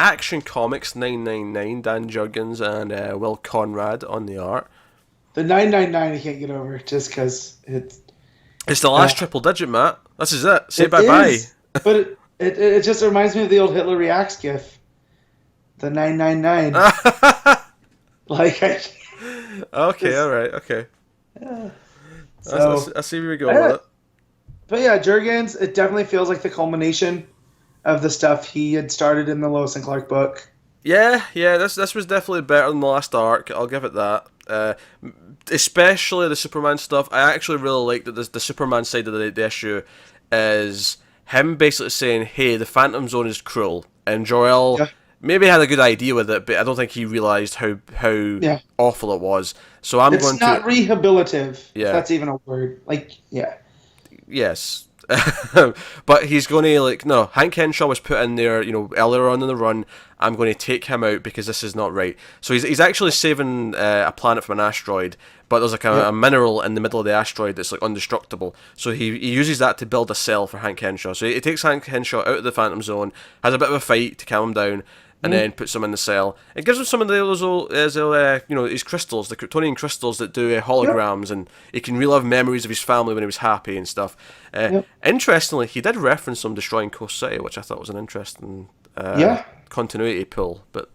Action Comics 999, Dan Juggins and Will Conrad on the art. The 999 I can't get over just because It's the last triple digit, Matt. This is it. Say it bye bye. is, but it just reminds me of the old Hitler Reacts gif. The 999. Like I Okay, just, alright, okay. yeah. I So see where we go with yeah, it. but yeah, Jurgens. It definitely feels like the culmination of the stuff he had started in the Lois and Clark book. Yeah, this was definitely better than the last arc. I'll give it that. Especially the Superman stuff. I actually really like that the Superman side of the issue is him basically saying, "Hey, the Phantom Zone is cruel," and Jor-El Yeah, maybe had a good idea with it, but I don't think he realized how yeah. awful it was. So I'm It's going to not rehabilitative, if yeah. that's even a word. Like, yeah, Yes. But he's going to, like, no, Hank Henshaw was put in there, earlier on in the run. I'm going to take him out because this is not right. So he's actually saving a planet from an asteroid, but there's like yeah, a mineral in the middle of the asteroid that's like indestructible. So he uses that to build a cell for Hank Henshaw. So he takes Hank Henshaw out of the Phantom Zone, has a bit of a fight to calm him down, and mm, then puts him in the cell. It gives him some of these crystals, the Kryptonian crystals that do yeah, holograms, and he can relive memories of his family when he was happy and stuff. yeah, Interestingly, he did reference them destroying Coast City, which I thought was an interesting yeah, continuity pull. But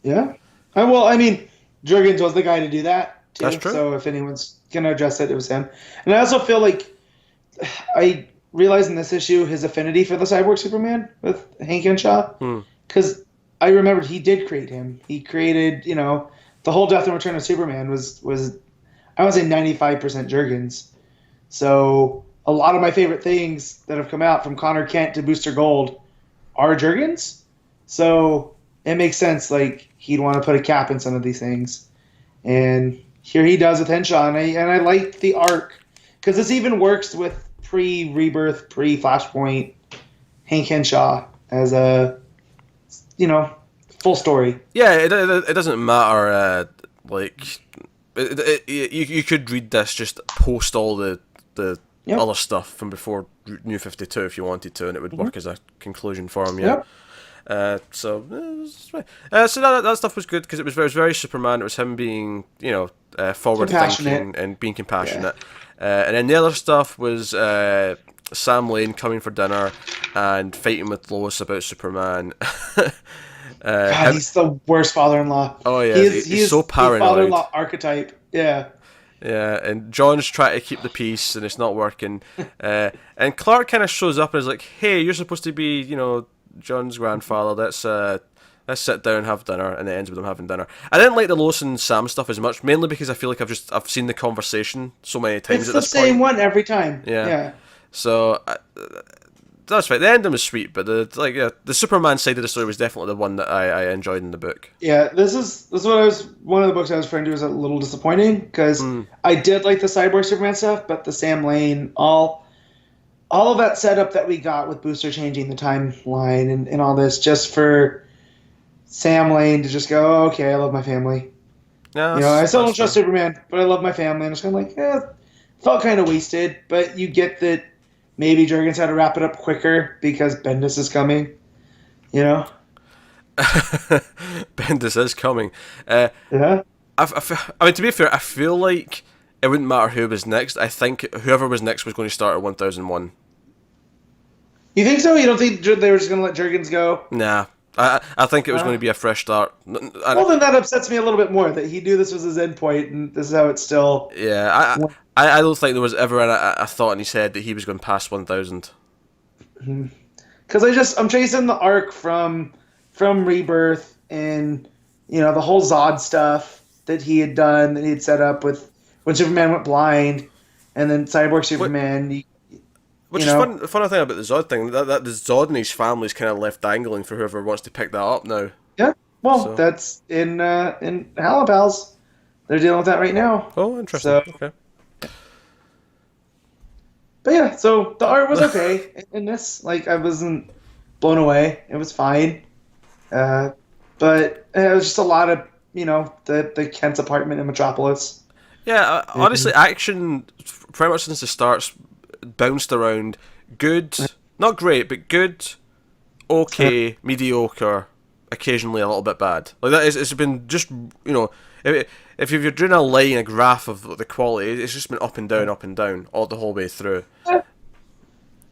yeah. Well, I mean, Jurgens was the guy to do that that's too. true. So if anyone's gonna address it, it was him. And I also feel like I realized in this issue his affinity for the Cyborg Superman with Hank Henshaw, Hmm. because I remembered he did create him. He created, the whole Death and Return of Superman was I would say 95% Jurgens. So a lot of my favorite things that have come out from Connor Kent to Booster Gold are Jurgens. So it makes sense. Like he'd want to put a cap in some of these things, and here he does with Henshaw. And I like the arc because this even works with pre-Rebirth, pre-Flashpoint Hank Henshaw as a full story. Yeah, it doesn't matter. Like, you could read this just post all the Yep. other stuff from before New 52 if you wanted to, and it would Mhm. work as a conclusion for him. Yeah. Yep. So that stuff was good because it was very Superman. It was him being forward Compassionate. thinking and being Yeah. compassionate. And then the other stuff was Sam Lane coming for dinner and fighting with Lois about Superman. God, he's the worst father-in-law. Oh yeah, He is he's so the paranoid. father-in-law archetype. Yeah. Yeah, and John's trying to keep the peace, and it's not working. And Clark kind of shows up and is like, "Hey, you're supposed to be, John's grandfather. Let's sit down and have dinner." And it ends with them having dinner. I didn't like the Lois and Sam stuff as much, mainly because I feel like I've seen the conversation so many times It's at the this same point. one every time. Yeah, Yeah. so that's right. The ending was sweet, but the Superman side of the story was definitely the one that I enjoyed in the book. Yeah, this is what I was one of the books I was referring to was a little disappointing because Mm. I did like the Cyborg Superman stuff, but the Sam Lane, all of that setup that we got with Booster changing the timeline and all this just for Sam Lane to just go, oh, okay, I love my family. Yeah, I still that's don't trust fair. Superman, but I love my family. And it's kind of like, felt kind of wasted. But you get that maybe Jurgens had to wrap it up quicker because Bendis is coming. You know? Bendis is coming. Uh, Yeah. I mean, to be fair, I feel like it wouldn't matter who was next. I think whoever was next was going to start at 1001. You think so? You don't think they were just going to let Jurgens go? Nah, I think it was going Uh, to be a fresh start. well, then that upsets me a little bit more that he knew this was his end point and this is how it's still. Yeah, I don't think there was ever a thought in his head that he was going past 1000. Because I'm chasing the arc from Rebirth and the whole Zod stuff that he had done that he had set up with when Superman went blind, and then Cyborg Superman. Which You is know, fun. The funny thing about the Zod thing that the Zod and his family's kind of left dangling for whoever wants to pick that up now. yeah. Well, So, that's in Halipals. They're dealing with that right now. oh, interesting. So, Okay. but yeah, so the art was okay in this. Like, I wasn't blown away. It was fine. But it was just a lot of the Kent's apartment in Metropolis. Yeah, And, honestly, action pretty much since the starts bounced around. Good, not great, but good, okay, mediocre, occasionally a little bit bad. Like that is, it's been just, if you're doing a line, a graph of the quality, it's just been up and down all the whole way through.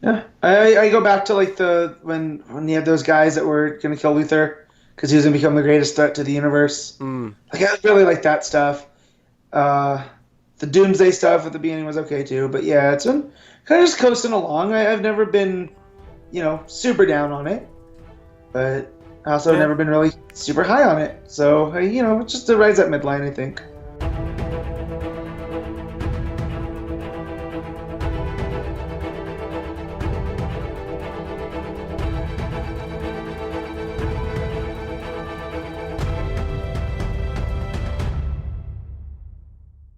Yeah, I go back to like when you had those guys that were gonna kill Luthor because he was gonna become the greatest threat to the universe. Like I really like that stuff. The Doomsday stuff at the beginning was okay too, but yeah, it's been kind of just coasting along. I've never been, super down on it, but I also never been really super high on it. So it's just the rise at midline, I think.